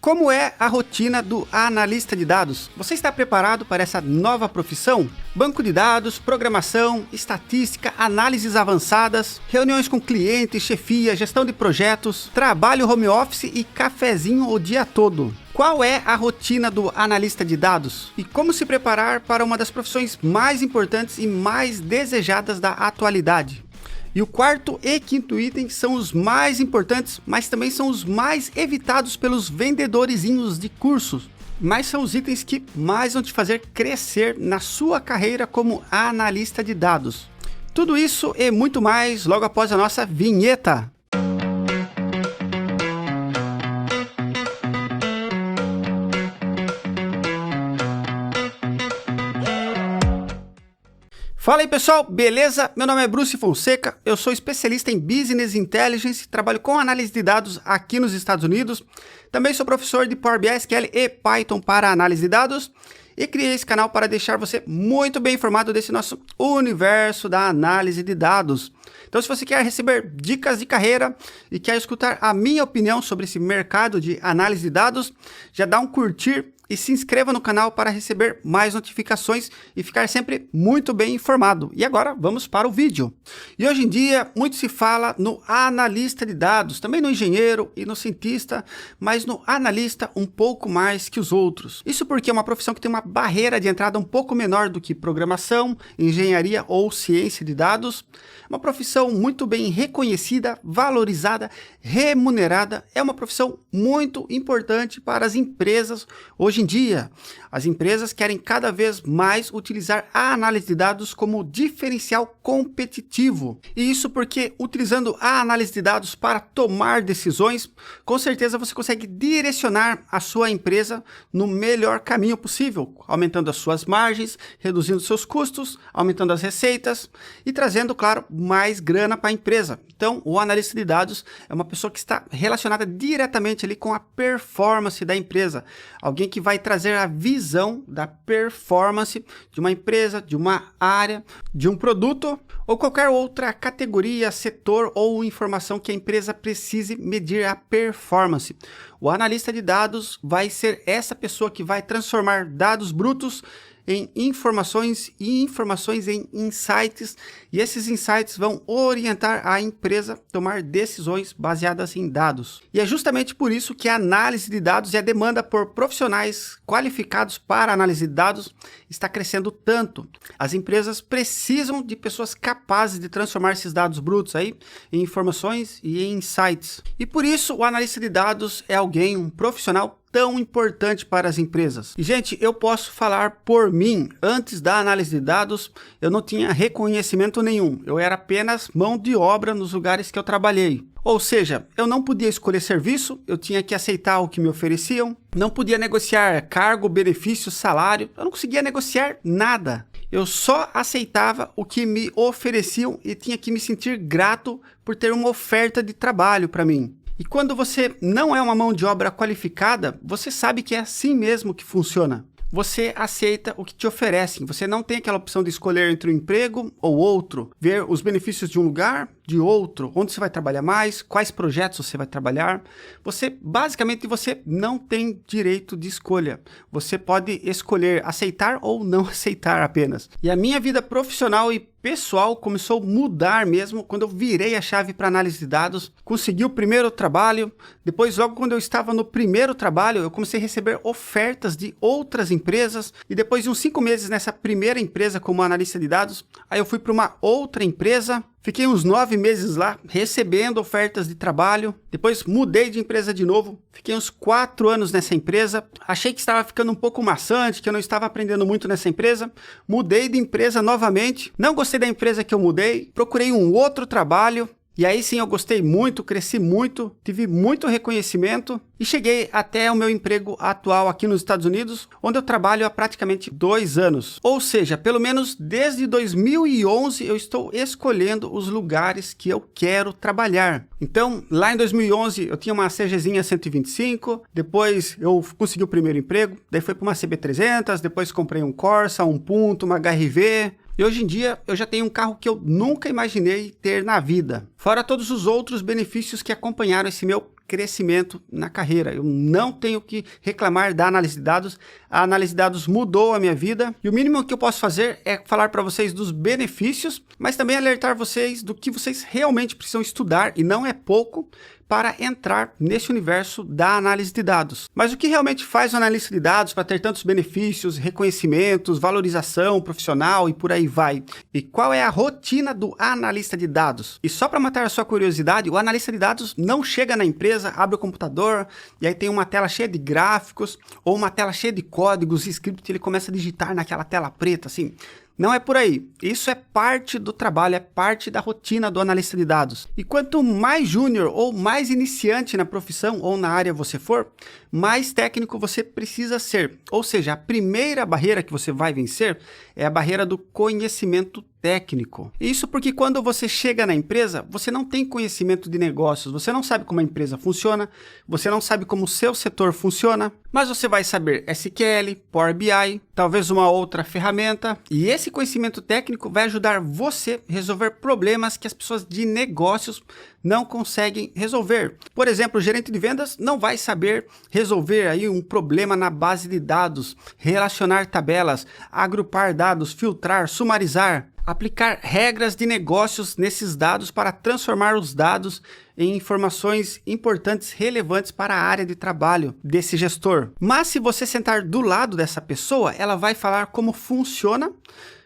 Como é a rotina do analista de dados? Você está preparado para essa nova profissão? Banco de dados, programação, estatística, análises avançadas, reuniões com clientes, chefia, gestão de projetos, trabalho home office e cafezinho o dia todo. Qual é a rotina do analista de dados? E como se preparar para uma das profissões mais importantes e mais desejadas da atualidade? E o quarto e quinto item são os mais importantes, mas também são os mais evitados pelos vendedorzinhos de cursos. Mas são os itens que mais vão te fazer crescer na sua carreira como analista de dados. Tudo isso e muito mais logo após a nossa vinheta. Fala aí pessoal, beleza? Meu nome é Bruce Fonseca, eu sou especialista em Business Intelligence, trabalho com análise de dados aqui nos Estados Unidos. Também sou professor de Power BI, SQL e Python para análise de dados. E criei esse canal para deixar você muito bem informado desse nosso universo da análise de dados. Então se você quer receber dicas de carreira e quer escutar a minha opinião sobre esse mercado de análise de dados, já dá um curtir e se inscreva no canal para receber mais notificações e ficar sempre muito bem informado. E agora vamos para o vídeo. E hoje em dia muito se fala no analista de dados, também no engenheiro e no cientista, mas no analista um pouco mais que os outros. Isso porque é uma profissão que tem uma barreira de entrada um pouco menor do que programação, engenharia ou ciência de dados. Uma profissão muito bem reconhecida, valorizada, remunerada. É uma profissão muito importante para as empresas hoje em dia. As empresas querem cada vez mais utilizar a análise de dados como diferencial competitivo. E isso porque utilizando a análise de dados para tomar decisões, com certeza você consegue direcionar a sua empresa no melhor caminho possível, aumentando as suas margens, reduzindo seus custos, aumentando as receitas e trazendo, claro, mais grana para a empresa. Então, o analista de dados é uma pessoa que está relacionada diretamente ali com a performance da empresa. Alguém que vai trazer a visão da performance de uma empresa, de uma área, de um produto ou qualquer outra categoria, setor ou informação que a empresa precise medir a performance. O analista de dados vai ser essa pessoa que vai transformar dados brutos em informações e informações em insights, e esses insights vão orientar a empresa a tomar decisões baseadas em dados. E é justamente por isso que a análise de dados e a demanda por profissionais qualificados para análise de dados está crescendo tanto. As empresas precisam de pessoas capazes de transformar esses dados brutos aí em informações e em insights. E por isso o analista de dados é alguém, um profissional tão importante para as empresas. E gente, eu posso falar por mim, antes da análise de dados, eu não tinha reconhecimento nenhum, eu era apenas mão de obra nos lugares que eu trabalhei. Ou seja, eu não podia escolher serviço, eu tinha que aceitar o que me ofereciam, não podia negociar cargo, benefício, salário, eu não conseguia negociar nada. Eu só aceitava o que me ofereciam e tinha que me sentir grato por ter uma oferta de trabalho para mim. E quando você não é uma mão de obra qualificada, você sabe que é assim mesmo que funciona. Você aceita o que te oferecem, você não tem aquela opção de escolher entre um emprego ou outro, ver os benefícios de um lugar, de outro, onde você vai trabalhar mais, quais projetos você vai trabalhar. Basicamente, você não tem direito de escolha. Você pode escolher aceitar ou não aceitar apenas. E a minha vida profissional e pessoal começou a mudar mesmo quando eu virei a chave para análise de dados, consegui o primeiro trabalho, depois logo quando eu estava no primeiro trabalho, eu comecei a receber ofertas de outras empresas e depois de uns 5 meses nessa primeira empresa como analista de dados, aí eu fui para uma outra empresa. Fiquei uns 9 meses lá, recebendo ofertas de trabalho. Depois mudei de empresa de novo. Fiquei uns 4 anos nessa empresa. Achei que estava ficando um pouco maçante, que eu não estava aprendendo muito nessa empresa. Mudei de empresa novamente. Não gostei da empresa que eu mudei. Procurei um outro trabalho. E aí sim eu gostei muito, cresci muito, tive muito reconhecimento e cheguei até o meu emprego atual aqui nos Estados Unidos, onde eu trabalho há praticamente 2 anos. Ou seja, pelo menos desde 2011 eu estou escolhendo os lugares que eu quero trabalhar. Então, lá em 2011 eu tinha uma CGzinha 125, depois eu consegui o primeiro emprego, daí foi para uma CB300, depois comprei um Corsa, um Punto, uma HRV. E hoje em dia eu já tenho um carro que eu nunca imaginei ter na vida. Fora todos os outros benefícios que acompanharam esse meu crescimento na carreira. Eu não tenho que reclamar da análise de dados. A análise de dados mudou a minha vida e o mínimo que eu posso fazer é falar para vocês dos benefícios, mas também alertar vocês do que vocês realmente precisam estudar, e não é pouco, para entrar nesse universo da análise de dados. Mas o que realmente faz o analista de dados para ter tantos benefícios, reconhecimentos, valorização profissional e por aí vai? E qual é a rotina do analista de dados? E só para matar a sua curiosidade, o analista de dados não chega na empresa, abre o computador e aí tem uma tela cheia de gráficos ou uma tela cheia de códigos e script, ele começa a digitar naquela tela preta assim. Não é por aí. Isso é parte do trabalho, é parte da rotina do analista de dados. E quanto mais júnior ou mais iniciante na profissão ou na área você for, mais técnico você precisa ser. Ou seja, a primeira barreira que você vai vencer é a barreira do conhecimento técnico. Isso porque quando você chega na empresa, você não tem conhecimento de negócios, você não sabe como a empresa funciona, você não sabe como o seu setor funciona, mas você vai saber SQL, Power BI, talvez uma outra ferramenta, e esse conhecimento técnico vai ajudar você a resolver problemas que as pessoas de negócios não conseguem resolver. Por exemplo, o gerente de vendas não vai saber resolver aí um problema na base de dados, relacionar tabelas, agrupar dados, filtrar, sumarizar, aplicar regras de negócios nesses dados para transformar os dados em informações importantes, relevantes para a área de trabalho desse gestor. Mas se você sentar do lado dessa pessoa, ela vai falar como funciona,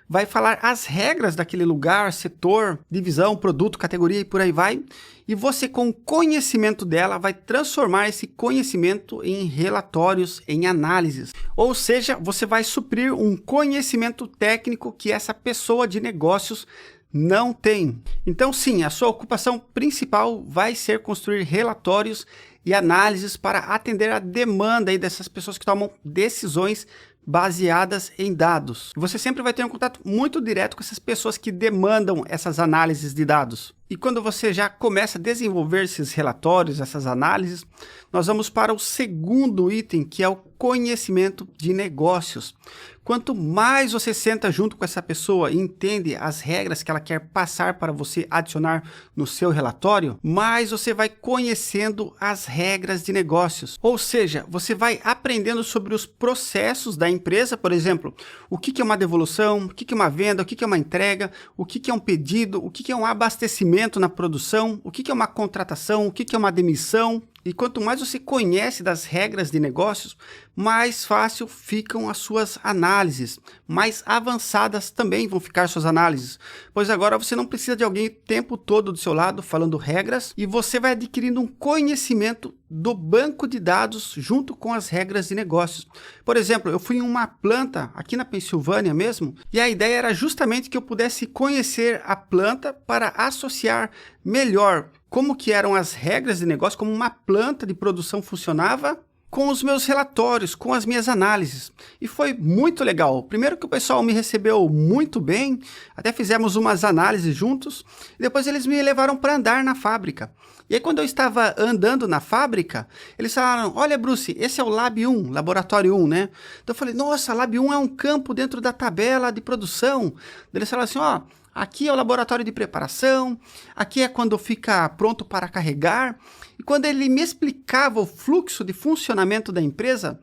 vai falar as regras daquele lugar, setor, divisão, produto, categoria e por aí vai. E você, com o conhecimento dela, vai transformar esse conhecimento em relatórios, em análises. Ou seja, você vai suprir um conhecimento técnico que essa pessoa de negócios não tem. Então sim, a sua ocupação principal vai ser construir relatórios e análises para atender a demanda aí dessas pessoas que tomam decisões baseadas em dados. Você sempre vai ter um contato muito direto com essas pessoas que demandam essas análises de dados. E quando você já começa a desenvolver esses relatórios, essas análises, nós vamos para o segundo item, que é o conhecimento de negócios. Quanto mais você senta junto com essa pessoa e entende as regras que ela quer passar para você adicionar no seu relatório, mais você vai conhecendo as regras de negócios. Ou seja, você vai aprendendo sobre os processos da empresa, por exemplo, o que é uma devolução, o que é uma venda, o que é uma entrega, o que é um pedido, o que é um abastecimento na produção, o que é uma contratação, o que é uma demissão. E quanto mais você conhece das regras de negócios, mais fácil ficam as suas análises, mais avançadas também vão ficar suas análises, pois agora você não precisa de alguém o tempo todo do seu lado falando regras, e você vai adquirindo um conhecimento do banco de dados junto com as regras de negócios. Por exemplo, eu fui em uma planta aqui na Pensilvânia mesmo, e a ideia era justamente que eu pudesse conhecer a planta para associar melhor como que eram as regras de negócio, como uma planta de produção funcionava, com os meus relatórios, com as minhas análises. E foi muito legal. Primeiro que o pessoal me recebeu muito bem, até fizemos umas análises juntos, e depois eles me levaram para andar na fábrica. E aí quando eu estava andando na fábrica, eles falaram, olha Bruce, esse é o Lab 1, Laboratório 1, né? Então eu falei, nossa, Lab 1 é um campo dentro da tabela de produção. Eles falaram assim, ó, aqui é o laboratório de preparação, aqui é quando fica pronto para carregar. E quando ele me explicava o fluxo de funcionamento da empresa,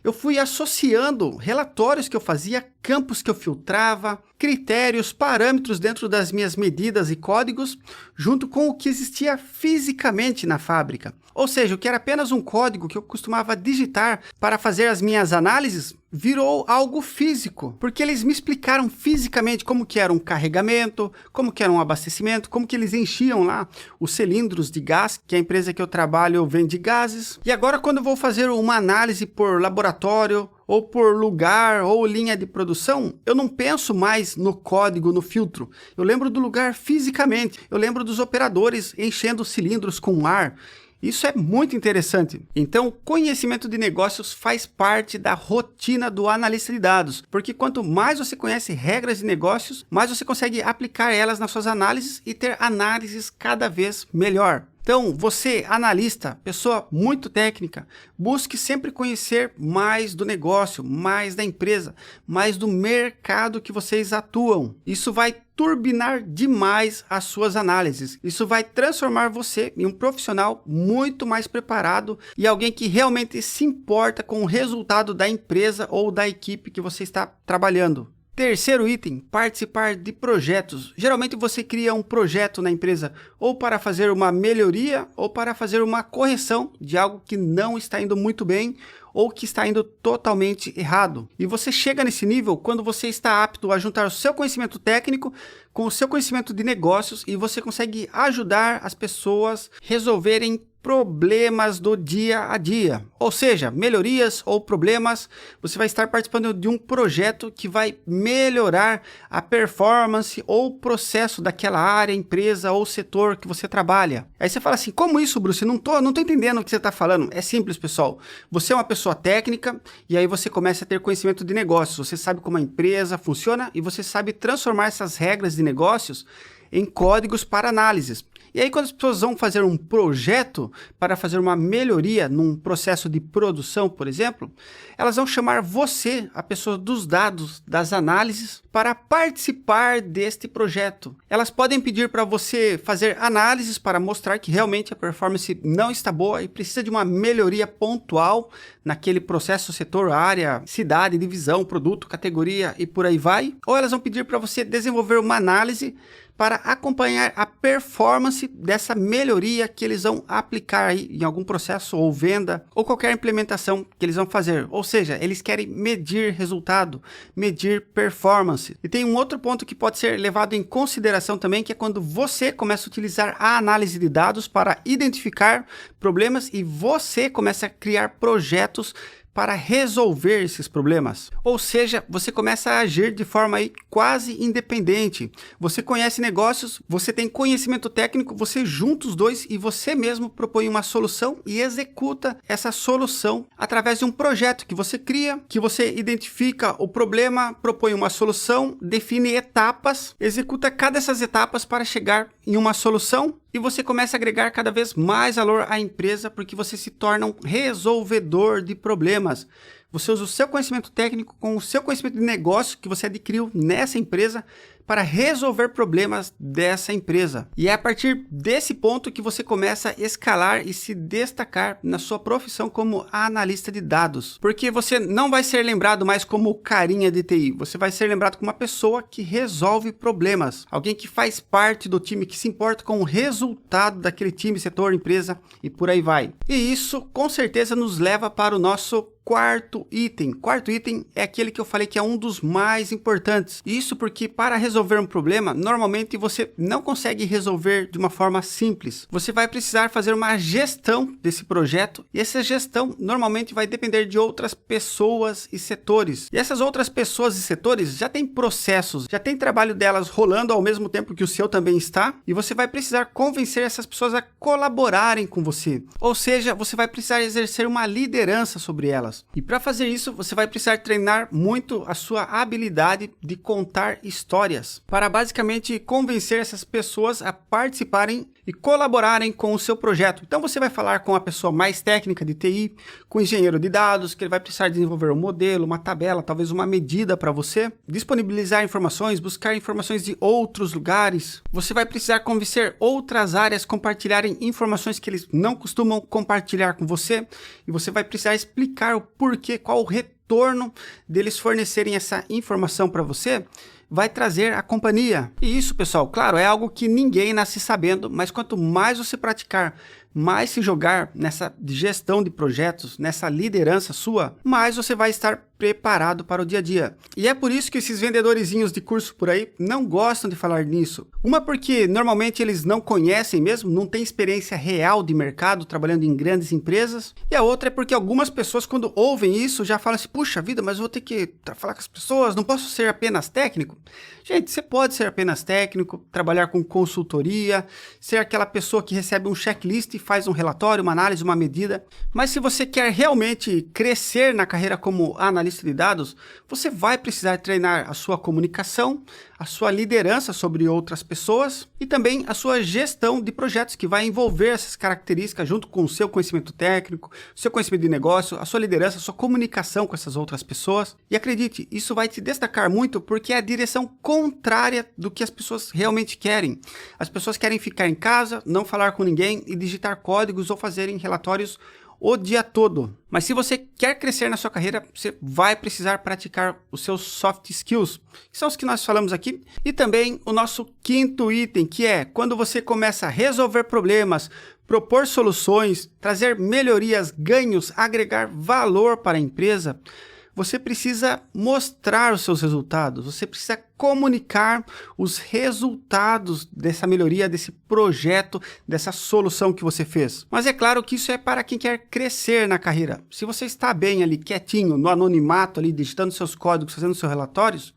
eu fui associando relatórios que eu fazia, campos que eu filtrava, critérios, parâmetros dentro das minhas medidas e códigos, junto com o que existia fisicamente na fábrica. Ou seja, o que era apenas um código que eu costumava digitar para fazer as minhas análises, virou algo físico, porque eles me explicaram fisicamente como que era um carregamento, como que era um abastecimento, como que eles enchiam lá os cilindros de gás, que a empresa que eu trabalho vende gases. E agora quando eu vou fazer uma análise por laboratório, ou por lugar, ou linha de produção, eu não penso mais no código, no filtro. Eu lembro do lugar fisicamente, eu lembro dos operadores enchendo os cilindros com ar. Isso é muito interessante. Então, o conhecimento de negócios faz parte da rotina do analista de dados, porque quanto mais você conhece regras de negócios, mais você consegue aplicar elas nas suas análises e ter análises cada vez melhor. Então, você, analista, pessoa muito técnica, busque sempre conhecer mais do negócio, mais da empresa, mais do mercado que vocês atuam. Isso vai turbinar demais as suas análises. Isso vai transformar você em um profissional muito mais preparado e alguém que realmente se importa com o resultado da empresa ou da equipe que você está trabalhando. Terceiro item, participar de projetos. Geralmente você cria um projeto na empresa ou para fazer uma melhoria ou para fazer uma correção de algo que não está indo muito bem ou que está indo totalmente errado. E você chega nesse nível quando você está apto a juntar o seu conhecimento técnico com o seu conhecimento de negócios e você consegue ajudar as pessoas a resolverem problemas do dia a dia, ou seja, melhorias ou problemas. Você vai estar participando de um projeto que vai melhorar a performance ou o processo daquela área, empresa ou setor que você trabalha. Aí você fala assim, como isso, Bruce? Não tô entendendo o que você está falando. É simples, pessoal. Você é uma pessoa técnica e aí você começa a ter conhecimento de negócios. Você sabe como a empresa funciona e você sabe transformar essas regras de negócios em códigos para análises. E aí quando as pessoas vão fazer um projeto para fazer uma melhoria num processo de produção, por exemplo, elas vão chamar você, a pessoa dos dados, das análises, para participar deste projeto. Elas podem pedir para você fazer análises para mostrar que realmente a performance não está boa e precisa de uma melhoria pontual naquele processo, setor, área, cidade, divisão, produto, categoria e por aí vai. Ou elas vão pedir para você desenvolver uma análise para acompanhar a performance dessa melhoria que eles vão aplicar aí em algum processo ou venda ou qualquer implementação que eles vão fazer. Ou seja, eles querem medir resultado, medir performance. E tem um outro ponto que pode ser levado em consideração também, que é quando você começa a utilizar a análise de dados para identificar problemas e você começa a criar projetos para resolver esses problemas. Ou seja, você começa a agir de forma aí quase independente. Você conhece negócios, você tem conhecimento técnico, você junta os dois e você mesmo propõe uma solução e executa essa solução através de um projeto que você cria, que você identifica o problema, propõe uma solução, define etapas, executa cada dessas etapas para chegar em uma solução. E você começa a agregar cada vez mais valor à empresa porque você se torna um resolvedor de problemas. Você usa o seu conhecimento técnico com o seu conhecimento de negócio que você adquiriu nessa empresa para resolver problemas dessa empresa. E é a partir desse ponto que você começa a escalar e se destacar na sua profissão como analista de dados. Porque você não vai ser lembrado mais como o carinha de TI, você vai ser lembrado como uma pessoa que resolve problemas. Alguém que faz parte do time, que se importa com o resultado daquele time, setor, empresa e por aí vai. E isso com certeza nos leva para o nosso quarto item. Quarto item é aquele que eu falei que é um dos mais importantes. Isso porque para resolver um problema, normalmente você não consegue resolver de uma forma simples. Você vai precisar fazer uma gestão desse projeto e essa gestão normalmente vai depender de outras pessoas e setores. E essas outras pessoas e setores já têm processos, já tem trabalho delas rolando ao mesmo tempo que o seu também está e você vai precisar convencer essas pessoas a colaborarem com você. Ou seja, você vai precisar exercer uma liderança sobre elas. E para fazer isso, você vai precisar treinar muito a sua habilidade de contar histórias, para basicamente convencer essas pessoas a participarem e colaborarem com o seu projeto. Então você vai falar com a pessoa mais técnica de TI, com o engenheiro de dados, que ele vai precisar desenvolver um modelo, uma tabela, talvez uma medida para você, disponibilizar informações, buscar informações de outros lugares. Você vai precisar convencer outras áreas a compartilharem informações que eles não costumam compartilhar com você, e você vai precisar explicar o porquê, qual o retorno deles fornecerem essa informação para você, vai trazer a companhia. E isso, pessoal, claro, é algo que ninguém nasce sabendo, mas quanto mais você praticar, mais se jogar nessa gestão de projetos, nessa liderança sua, mais você vai estar preparado para o dia a dia. E é por isso que esses vendedorzinhos de curso por aí não gostam de falar nisso. Uma porque normalmente eles não conhecem mesmo, não têm experiência real de mercado trabalhando em grandes empresas. E a outra é porque algumas pessoas quando ouvem isso já falam assim, puxa vida, mas eu vou ter que falar com as pessoas, não posso ser apenas técnico. Gente, você pode ser apenas técnico, trabalhar com consultoria, ser aquela pessoa que recebe um checklist e faz um relatório, uma análise, uma medida. Mas se você quer realmente crescer na carreira como analista de dados, você vai precisar treinar a sua comunicação, a sua liderança sobre outras pessoas e também a sua gestão de projetos, que vai envolver essas características junto com o seu conhecimento técnico, o seu conhecimento de negócio, a sua liderança, a sua comunicação com essas outras pessoas. E acredite, isso vai te destacar muito porque é a direção contrária do que as pessoas realmente querem. As pessoas querem ficar em casa, não falar com ninguém e digitar códigos ou fazerem relatórios o dia todo. Mas se você quer crescer na sua carreira, você vai precisar praticar os seus soft skills, que são os que nós falamos aqui, e também o nosso quinto item, que é quando você começa a resolver problemas, propor soluções, trazer melhorias, ganhos, agregar valor para a empresa, você precisa mostrar os seus resultados, você precisa comunicar os resultados dessa melhoria, desse projeto, dessa solução que você fez. Mas é claro que isso é para quem quer crescer na carreira. Se você está bem ali, quietinho, no anonimato ali, digitando seus códigos, fazendo seus relatórios,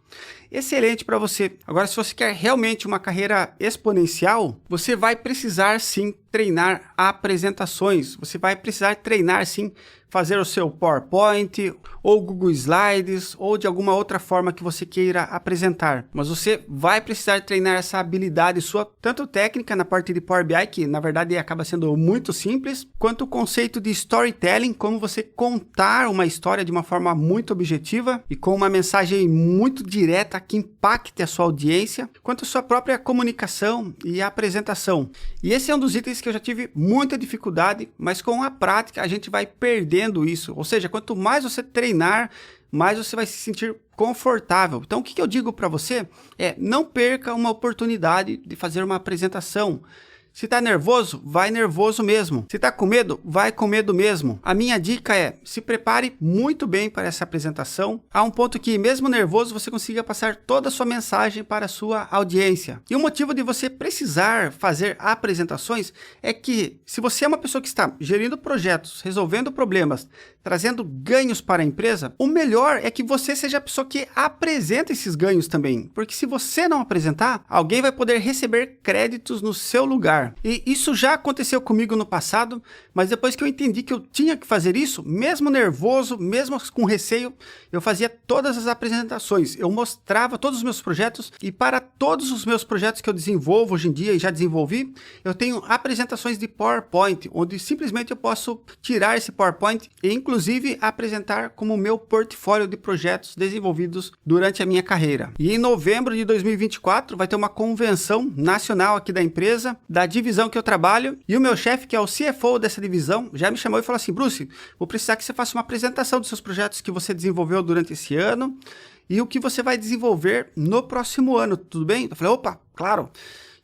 excelente para você. Agora, se você quer realmente uma carreira exponencial, você vai precisar sim treinar apresentações. Você vai precisar treinar sim fazer o seu PowerPoint ou Google Slides ou de alguma outra forma que você queira apresentar. Mas você vai precisar treinar essa habilidade sua, tanto técnica na parte de Power BI, que na verdade acaba sendo muito simples, quanto o conceito de storytelling, como você contar uma história de uma forma muito objetiva e com uma mensagem muito direta que impacte a sua audiência, quanto a sua própria comunicação e apresentação. E esse é um dos itens que eu já tive muita dificuldade, mas com a prática a gente vai perdendo isso. Ou seja, quanto mais você treinar, mais você vai se sentir confortável. Então, o que eu digo para você é: não perca uma oportunidade de fazer uma apresentação. Se está nervoso, vai nervoso mesmo. Se está com medo, vai com medo mesmo. A minha dica é: se prepare muito bem para essa apresentação, a um ponto que, mesmo nervoso, você consiga passar toda a sua mensagem para a sua audiência. E o motivo de você precisar fazer apresentações é que, se você é uma pessoa que está gerindo projetos, resolvendo problemas, trazendo ganhos para a empresa, o melhor é que você seja a pessoa que apresenta esses ganhos também. Porque se você não apresentar, alguém vai poder receber créditos no seu lugar. E isso já aconteceu comigo no passado, mas depois que eu entendi que eu tinha que fazer isso, mesmo nervoso, mesmo com receio, eu fazia todas as apresentações. Eu mostrava todos os meus projetos, e para todos os meus projetos que eu desenvolvo hoje em dia e já desenvolvi, eu tenho apresentações de PowerPoint, onde simplesmente eu posso tirar esse PowerPoint e inclusive apresentar como meu portfólio de projetos desenvolvidos durante a minha carreira. E em novembro de 2024 vai ter uma convenção nacional aqui da empresa, da divisão que eu trabalho, e o meu chefe, que é o CFO dessa divisão, já me chamou e falou assim: Bruce, vou precisar que você faça uma apresentação dos seus projetos que você desenvolveu durante esse ano e o que você vai desenvolver no próximo ano, tudo bem? Eu falei: opa, claro.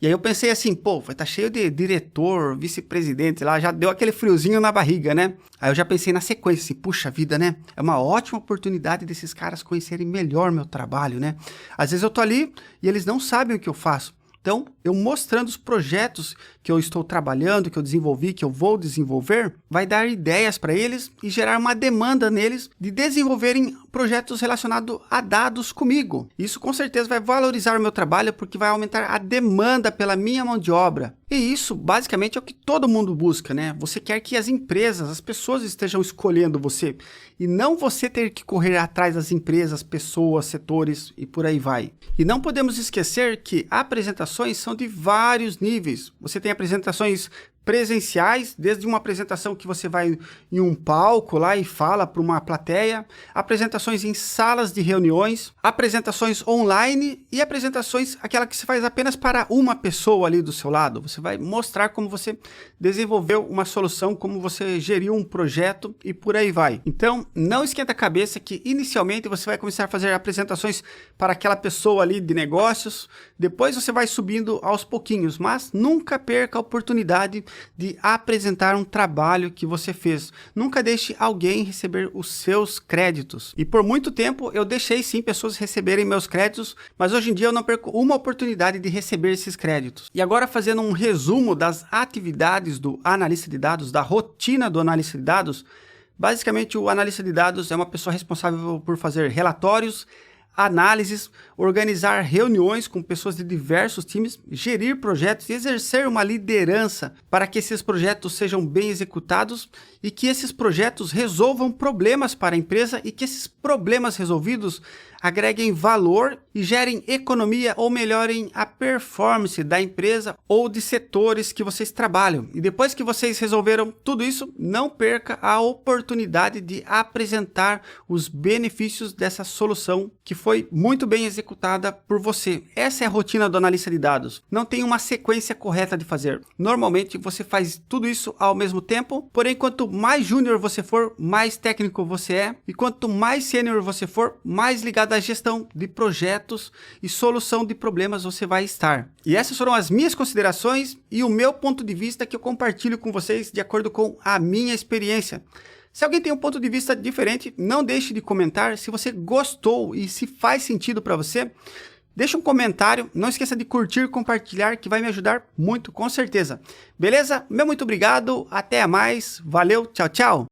E aí eu pensei assim: pô, vai estar cheio de diretor, vice-presidente lá, já deu aquele friozinho na barriga, né? Aí eu já pensei na sequência, assim: puxa vida, né? É uma ótima oportunidade desses caras conhecerem melhor meu trabalho, né? Às vezes eu tô ali e eles não sabem o que eu faço. Então, eu mostrando os projetos que eu estou trabalhando, que eu desenvolvi, que eu vou desenvolver, vai dar ideias para eles e gerar uma demanda neles de desenvolverem projetos relacionados a dados comigo. Isso com certeza vai valorizar o meu trabalho, porque vai aumentar a demanda pela minha mão de obra. E isso basicamente é o que todo mundo busca, né? Você quer que as empresas, as pessoas estejam escolhendo você e não você ter que correr atrás das empresas, pessoas, setores e por aí vai. E não podemos esquecer que apresentações são de vários níveis. Você tem apresentações presenciais, desde uma apresentação que você vai em um palco lá e fala para uma plateia, apresentações em salas de reuniões, apresentações online e apresentações aquela que se faz apenas para uma pessoa ali do seu lado. Você vai mostrar como você desenvolveu uma solução, como você geriu um projeto e por aí vai. Então, não esquenta a cabeça que inicialmente você vai começar a fazer apresentações para aquela pessoa ali de negócios, depois você vai subindo aos pouquinhos, mas nunca perca a oportunidade de apresentar um trabalho que você fez. Nunca deixe alguém receber os seus créditos. E por muito tempo eu deixei sim pessoas receberem meus créditos, mas hoje em dia eu não perco uma oportunidade de receber esses créditos. E agora, fazendo um resumo das atividades do analista de dados, da rotina do analista de dados, basicamente o analista de dados é uma pessoa responsável por fazer relatórios, análises, organizar reuniões com pessoas de diversos times, gerir projetos e exercer uma liderança para que esses projetos sejam bem executados e que esses projetos resolvam problemas para a empresa e que esses problemas resolvidos agreguem valor e gerem economia ou melhorem a performance da empresa ou de setores que vocês trabalham. E depois que vocês resolveram tudo isso, não perca a oportunidade de apresentar os benefícios dessa solução que foi muito bem executada por você. Essa é a rotina do analista de dados. Não tem uma sequência correta de fazer. Normalmente você faz tudo isso ao mesmo tempo, porém quanto mais júnior você for, mais técnico você é, e quanto mais sênior você for, mais ligado à gestão de projetos e solução de problemas você vai estar. E essas foram as minhas considerações e o meu ponto de vista que eu compartilho com vocês de acordo com a minha experiência. Se alguém tem um ponto de vista diferente, não deixe de comentar. Se você gostou e se faz sentido para você, deixa um comentário. Não esqueça de curtir, compartilhar, que vai me ajudar muito, com certeza. Beleza? Meu muito obrigado. Até mais. Valeu. Tchau, tchau.